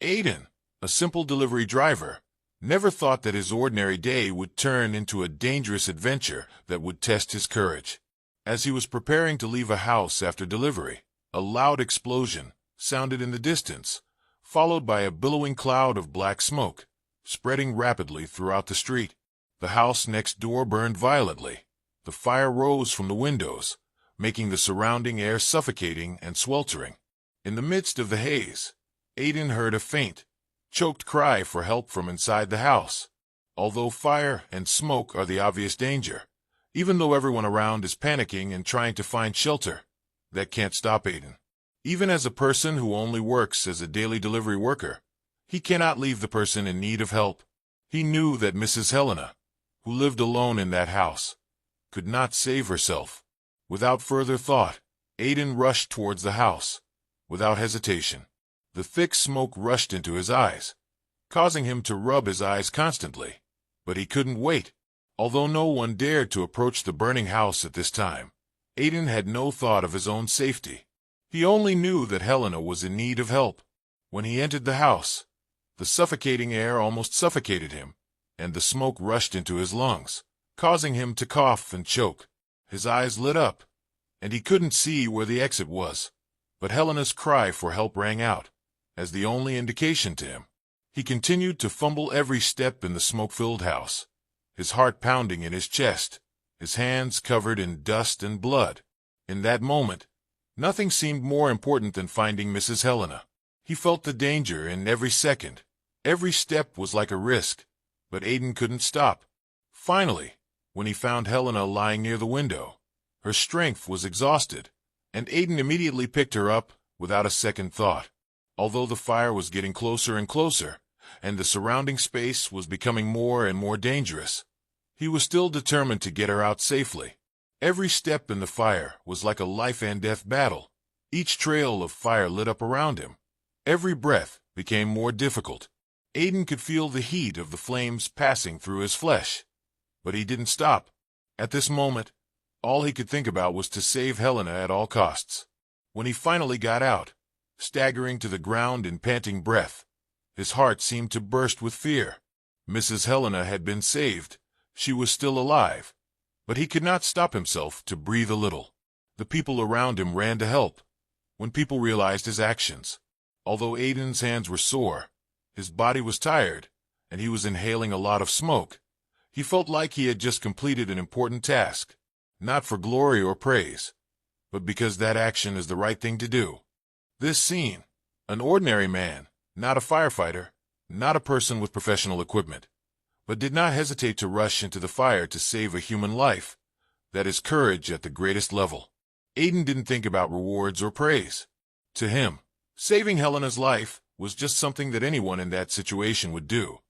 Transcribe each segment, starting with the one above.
Aiden, a simple delivery driver, never thought that his ordinary day would turn into a dangerous adventure that would test his courage. As he was preparing to leave a house after delivery, a loud explosion sounded in the distance, followed by a billowing cloud of black smoke, spreading rapidly throughout the street. The house next door burned violently. The fire rose from the windows, making the surrounding air suffocating and sweltering. In the midst of the haze, Aiden heard a faint, choked cry for help from inside the house. Although fire and smoke are the obvious danger, even though everyone around is panicking and trying to find shelter, that can't stop Aiden. Even as a person who only works as a daily delivery worker, he cannot leave the person in need of help. He knew that Mrs. Helena, who lived alone in that house, could not save herself. Without further thought, Aiden rushed towards the house. Without hesitation, the thick smoke rushed into his eyes, causing him to rub his eyes constantly. But he couldn't wait. Although no one dared to approach the burning house at this time, Aiden had no thought of his own safety. He only knew that Helena was in need of help. When he entered the house, the suffocating air almost suffocated him, and the smoke rushed into his lungs, causing him to cough and choke. His eyes lit up, and he couldn't see where the exit was. But Helena's cry for help rang out, as the only indication to him. He continued to fumble every step in the smoke-filled house, his heart pounding in his chest, his hands covered in dust and blood. In that moment, nothing seemed more important than finding Mrs. Helena. He felt the danger in every second. Every step was like a risk, but Aiden couldn't stop. Finally, when he found Helena lying near the window, her strength was exhausted, and Aiden immediately picked her up without a second thought. Although the fire was getting closer and closer, and the surrounding space was becoming more and more dangerous, he was still determined to get her out safely. Every step in the fire was like a life-and-death battle. Each trail of fire lit up around him. Every breath became more difficult. Aiden could feel the heat of the flames passing through his flesh, but he didn't stop. At this moment, all he could think about was to save Helena at all costs. When he finally got out, staggering to the ground in panting breath, his heart seemed to burst with fear. Mrs. Helena had been saved. She was still alive, but he could not stop himself to breathe a little. The people around him ran to help. When people realized his actions, although Aiden's hands were sore, his body was tired, and he was inhaling a lot of smoke, he felt like he had just completed an important task. Not for glory or praise, but because that action is the right thing to do. This scene, an ordinary man, not a firefighter, not a person with professional equipment, but did not hesitate to rush into the fire to save a human life. That is courage at the greatest level. Aiden didn't think about rewards or praise. To him, saving Helena's life was just something that anyone in that situation would do.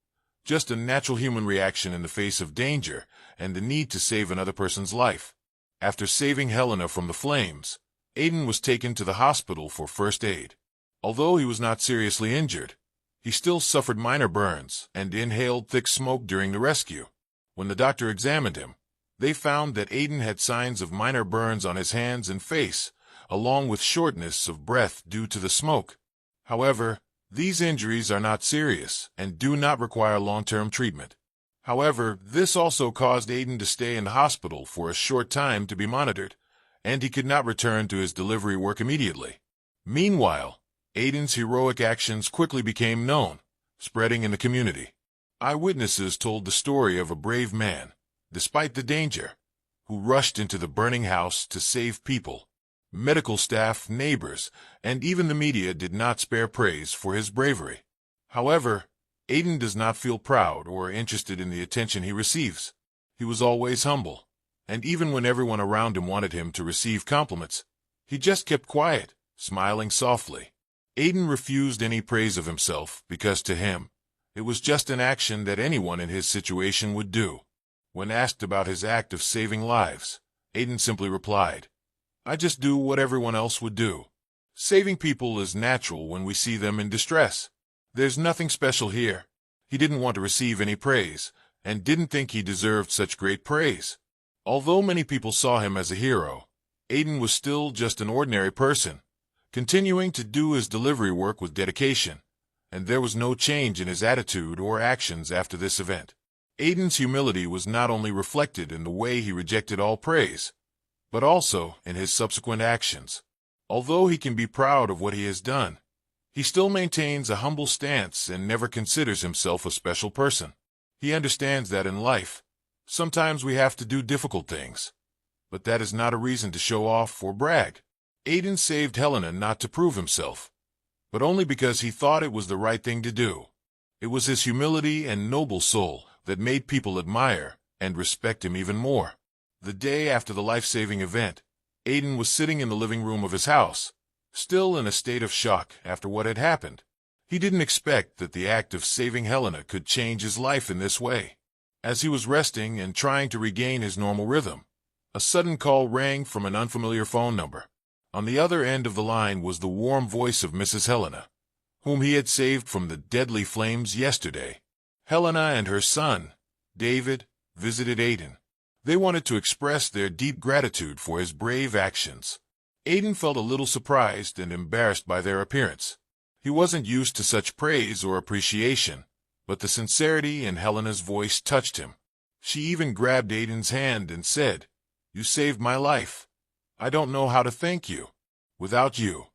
Just a natural human reaction in the face of danger and the need to save another person's life. After saving Helena from the flames, Aiden was taken to the hospital for first aid. Although he was not seriously injured, he still suffered minor burns and inhaled thick smoke during the rescue. When the doctor examined him, they found that Aiden had signs of minor burns on his hands and face, along with shortness of breath due to the smoke. However, these injuries are not serious and do not require long-term treatment. However, this also caused Aiden to stay in the hospital for a short time to be monitored, and he could not return to his delivery work immediately. Meanwhile, Aiden's heroic actions quickly became known, spreading in the community. Eyewitnesses told the story of a brave man, despite the danger, who rushed into the burning house to save people. Medical staff, neighbors, and even the media did not spare praise for his bravery. However, Aiden does not feel proud or interested in the attention he receives. He was always humble, and even when everyone around him wanted him to receive compliments, he just kept quiet, smiling softly. Aiden refused any praise of himself because to him, it was just an action that anyone in his situation would do. When asked about his act of saving lives, Aiden simply replied, "I just do what everyone else would do. Saving people is natural when we see them in distress. There's nothing special here." He didn't want to receive any praise, and didn't think he deserved such great praise. Although many people saw him as a hero, Aiden was still just an ordinary person, continuing to do his delivery work with dedication, and there was no change in his attitude or actions after this event. Aiden's humility was not only reflected in the way he rejected all praise, but also in his subsequent actions. Although he can be proud of what he has done, he still maintains a humble stance and never considers himself a special person. He understands that in life, sometimes we have to do difficult things, but that is not a reason to show off or brag. Aiden saved Helena not to prove himself, but only because he thought it was the right thing to do. It was his humility and noble soul that made people admire and respect him even more. The day after the life-saving event, Aiden was sitting in the living room of his house, still in a state of shock after what had happened. He didn't expect that the act of saving Helena could change his life in this way. As he was resting and trying to regain his normal rhythm, a sudden call rang from an unfamiliar phone number. On the other end of the line was the warm voice of Mrs. Helena, whom he had saved from the deadly flames yesterday. Helena and her son, David, visited Aiden. They wanted to express their deep gratitude for his brave actions. Aiden felt a little surprised and embarrassed by their appearance. He wasn't used to such praise or appreciation, but the sincerity in Helena's voice touched him. She even grabbed Aiden's hand and said, "You saved my life. I don't know how to thank you. Without you,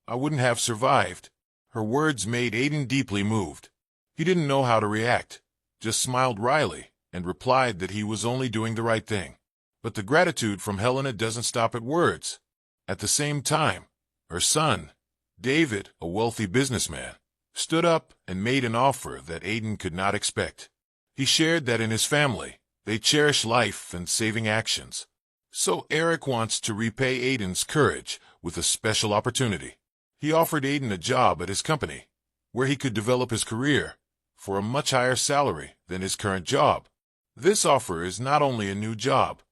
I wouldn't have survived." Her words made Aiden deeply moved. He didn't know how to react, just smiled wryly, and replied that he was only doing the right thing. But the gratitude from Helena doesn't stop at words. At the same time, her son, David, a wealthy businessman, stood up and made an offer that Aiden could not expect. He shared that in his family, they cherish life and saving actions. So Eric wants to repay Aiden's courage with a special opportunity. He offered Aiden a job at his company, where he could develop his career for a much higher salary than his current job. This offer is not only a new job,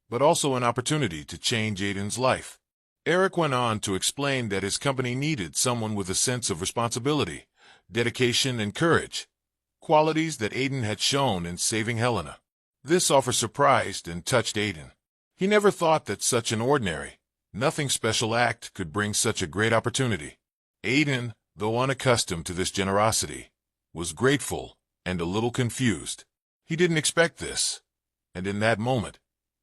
but also an opportunity to change Aiden's life. Eric went on to explain that his company needed someone with a sense of responsibility, dedication, and courage, qualities that Aiden had shown in saving Helena. This offer surprised and touched Aiden. He never thought that such an ordinary, nothing special act could bring such a great opportunity. Aiden, though unaccustomed to this generosity, was grateful and a little confused. He didn't expect this, and in that moment,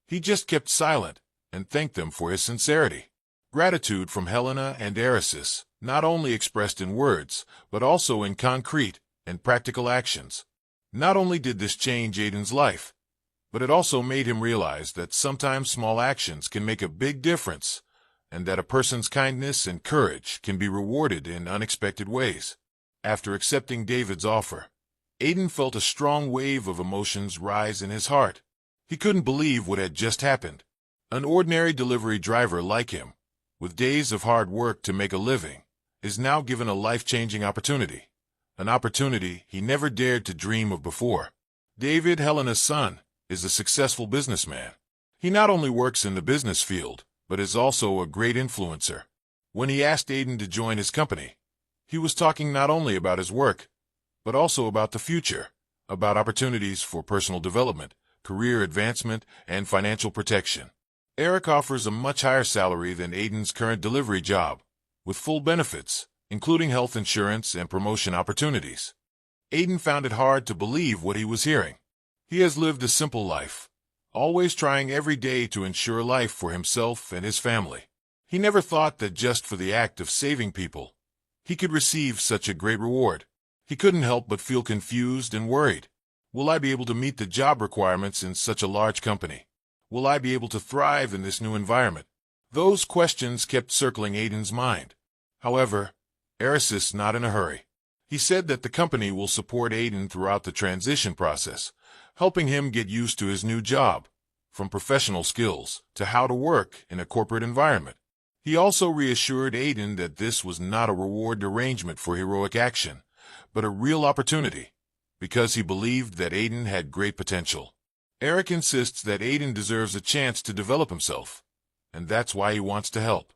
he just kept silent and thanked them for his sincerity. Gratitude from Helena and Eresis, not only expressed in words, but also in concrete and practical actions. Not only did this change Aiden's life, but it also made him realize that sometimes small actions can make a big difference, and that a person's kindness and courage can be rewarded in unexpected ways. After accepting David's offer, Aiden felt a strong wave of emotions rise in his heart. He couldn't believe what had just happened. An ordinary delivery driver like him, with days of hard work to make a living, is now given a life-changing opportunity, an opportunity he never dared to dream of before. David, Helena's son, is a successful businessman. He not only works in the business field, but is also a great influencer. When he asked Aiden to join his company, he was talking not only about his work, but also about the future, about opportunities for personal development, career advancement, and financial protection. Eric offers a much higher salary than Aiden's current delivery job, with full benefits, including health insurance and promotion opportunities. Aiden found it hard to believe what he was hearing. He has lived a simple life, always trying every day to ensure life for himself and his family. He never thought that just for the act of saving people, he could receive such a great reward. He couldn't help but feel confused and worried. Will I be able to meet the job requirements in such a large company? Will I be able to thrive in this new environment? Those questions kept circling Aiden's mind. However, Eresis not in a hurry. He said that the company will support Aiden throughout the transition process, helping him get used to his new job, from professional skills to how to work in a corporate environment. He also reassured Aiden that this was not a reward arrangement for heroic action, but a real opportunity, because he believed that Aiden had great potential. Eric insists that Aiden deserves a chance to develop himself, and that's why he wants to help.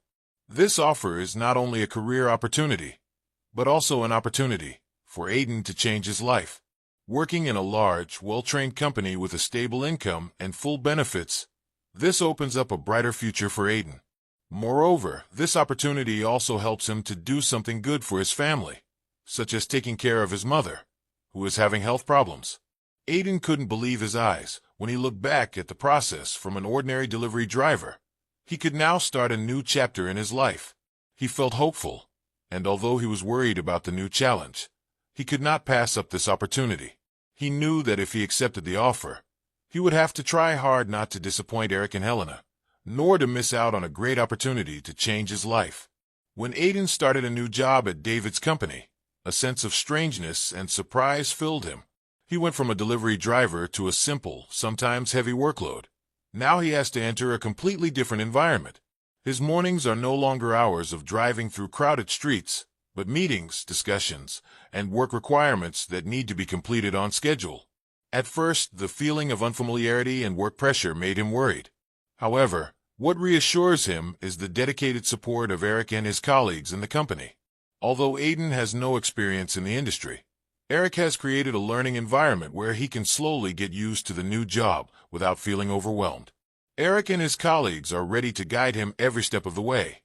This offer is not only a career opportunity, but also an opportunity for Aiden to change his life. Working in a large, well-trained company with a stable income and full benefits, this opens up a brighter future for Aiden. Moreover, this opportunity also helps him to do something good for his family, such as taking care of his mother, who was having health problems. Aiden couldn't believe his eyes when he looked back at the process from an ordinary delivery driver. He could now start a new chapter in his life. He felt hopeful, and although he was worried about the new challenge, he could not pass up this opportunity. He knew that if he accepted the offer, he would have to try hard not to disappoint Eric and Helena, nor to miss out on a great opportunity to change his life. When Aiden started a new job at David's company, a sense of strangeness and surprise filled him. He went from a delivery driver to a simple, sometimes heavy workload. Now he has to enter a completely different environment. His mornings are no longer hours of driving through crowded streets, but meetings, discussions, and work requirements that need to be completed on schedule. At first, the feeling of unfamiliarity and work pressure made him worried. However, what reassures him is the dedicated support of Eric and his colleagues in the company. Although Aiden has no experience in the industry, Eric has created a learning environment where he can slowly get used to the new job without feeling overwhelmed. Eric and his colleagues are ready to guide him every step of the way,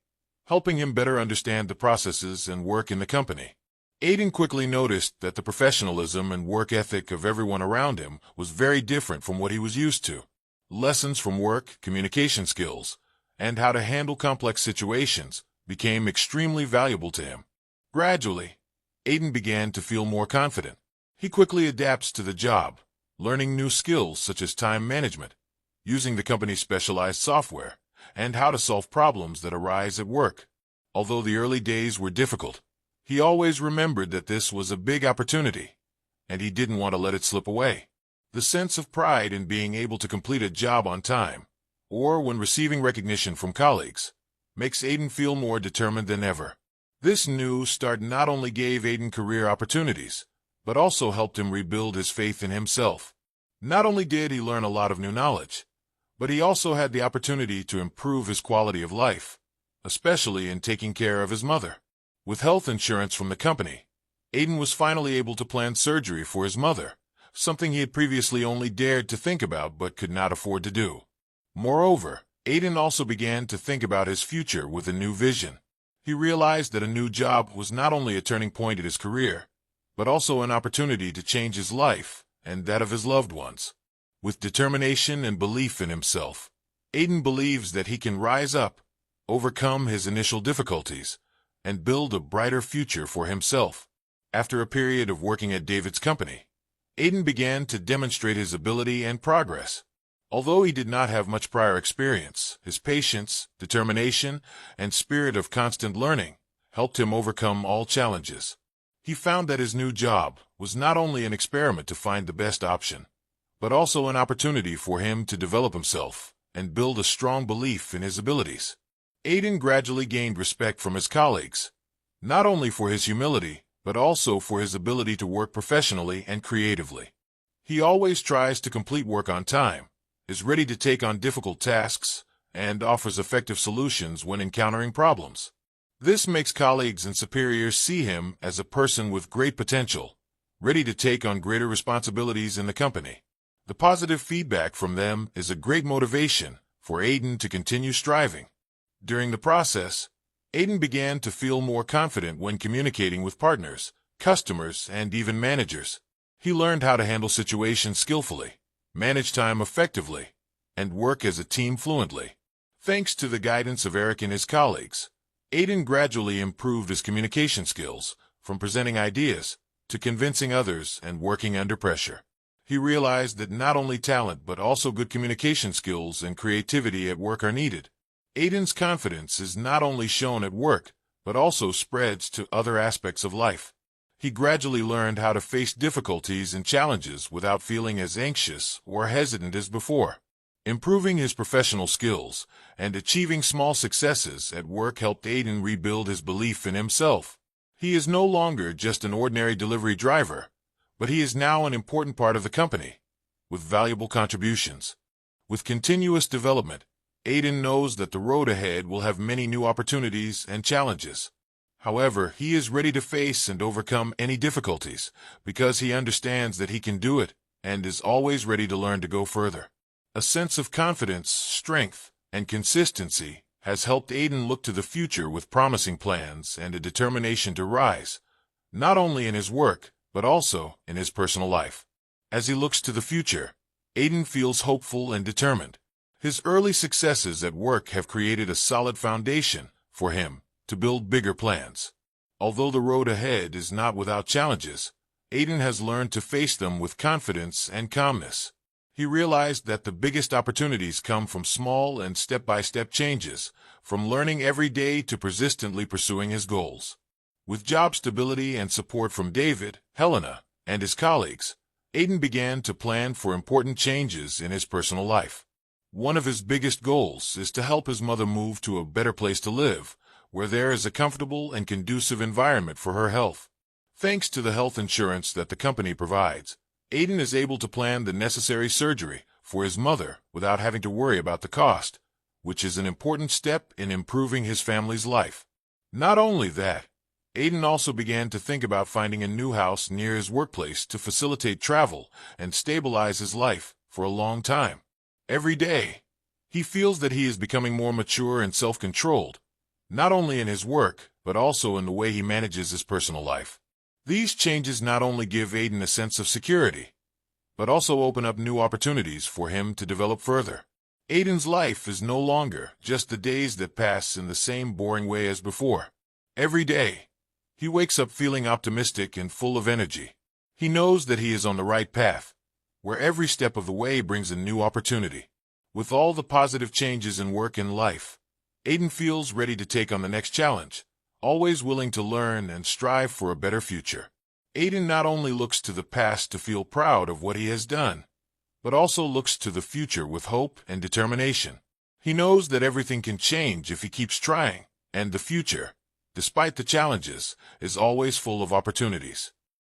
helping him better understand the processes and work in the company. Aiden quickly noticed that the professionalism and work ethic of everyone around him was very different from what he was used to. Lessons from work, communication skills, and how to handle complex situations became extremely valuable to him. Gradually, Aiden began to feel more confident. He quickly adapts to the job, learning new skills such as time management, using the company's specialized software, and how to solve problems that arise at work. Although the early days were difficult, he always remembered that this was a big opportunity, and he didn't want to let it slip away. The sense of pride in being able to complete a job on time, or when receiving recognition from colleagues, makes Aiden feel more determined than ever. This new start not only gave Aiden career opportunities, but also helped him rebuild his faith in himself. Not only did he learn a lot of new knowledge, but he also had the opportunity to improve his quality of life, especially in taking care of his mother. With health insurance from the company, Aiden was finally able to plan surgery for his mother, something he had previously only dared to think about but could not afford to do. Moreover, Aiden also began to think about his future with a new vision. He realized that a new job was not only a turning point in his career, but also an opportunity to change his life and that of his loved ones. With determination and belief in himself, Aiden believes that he can rise up, overcome his initial difficulties, and build a brighter future for himself. After a period of working at David's company, Aiden began to demonstrate his ability and progress. Although he did not have much prior experience, his patience, determination, and spirit of constant learning helped him overcome all challenges. He found that his new job was not only an experiment to find the best option, but also an opportunity for him to develop himself and build a strong belief in his abilities. Aiden gradually gained respect from his colleagues, not only for his humility, but also for his ability to work professionally and creatively. He always tries to complete work on time, is ready to take on difficult tasks, and offers effective solutions when encountering problems. This makes colleagues and superiors see him as a person with great potential, ready to take on greater responsibilities in the company. The positive feedback from them is a great motivation for Aiden to continue striving. During the process, Aiden began to feel more confident when communicating with partners, customers, and even managers. He learned how to handle situations skillfully, manage time effectively, and work as a team fluently. Thanks to the guidance of Eric and his colleagues, Aiden gradually improved his communication skills, from presenting ideas to convincing others and working under pressure. He realized that not only talent but also good communication skills and creativity at work are needed. Aiden's confidence is not only shown at work, but also spreads to other aspects of life. He gradually learned how to face difficulties and challenges without feeling as anxious or hesitant as before. Improving his professional skills and achieving small successes at work helped Aiden rebuild his belief in himself. He is no longer just an ordinary delivery driver, but he is now an important part of the company, with valuable contributions. With continuous development, Aiden knows that the road ahead will have many new opportunities and challenges. However, he is ready to face and overcome any difficulties because he understands that he can do it and is always ready to learn to go further. A sense of confidence, strength, and consistency has helped Aiden look to the future with promising plans and a determination to rise, not only in his work, but also in his personal life. As he looks to the future, Aiden feels hopeful and determined. His early successes at work have created a solid foundation for him to build bigger plans. Although the road ahead is not without challenges, Aiden has learned to face them with confidence and calmness. He realized that the biggest opportunities come from small and step-by-step changes, from learning every day to persistently pursuing his goals. With job stability and support from David, Helena, and his colleagues, Aiden began to plan for important changes in his personal life. One of his biggest goals is to help his mother move to a better place to live, where there is a comfortable and conducive environment for her health. Thanks to the health insurance that the company provides, Aiden is able to plan the necessary surgery for his mother without having to worry about the cost, which is an important step in improving his family's life. Not only that, Aiden also began to think about finding a new house near his workplace to facilitate travel and stabilize his life for a long time. Every day, he feels that he is becoming more mature and self-controlled, not only in his work, but also in the way he manages his personal life. These changes not only give Aiden a sense of security, but also open up new opportunities for him to develop further. Aiden's life is no longer just the days that pass in the same boring way as before. Every day, he wakes up feeling optimistic and full of energy. He knows that he is on the right path, where every step of the way brings a new opportunity. With all the positive changes in work and life, Aiden feels ready to take on the next challenge, always willing to learn and strive for a better future. Aiden not only looks to the past to feel proud of what he has done, but also looks to the future with hope and determination. He knows that everything can change if he keeps trying, and the future, despite the challenges, is always full of opportunities.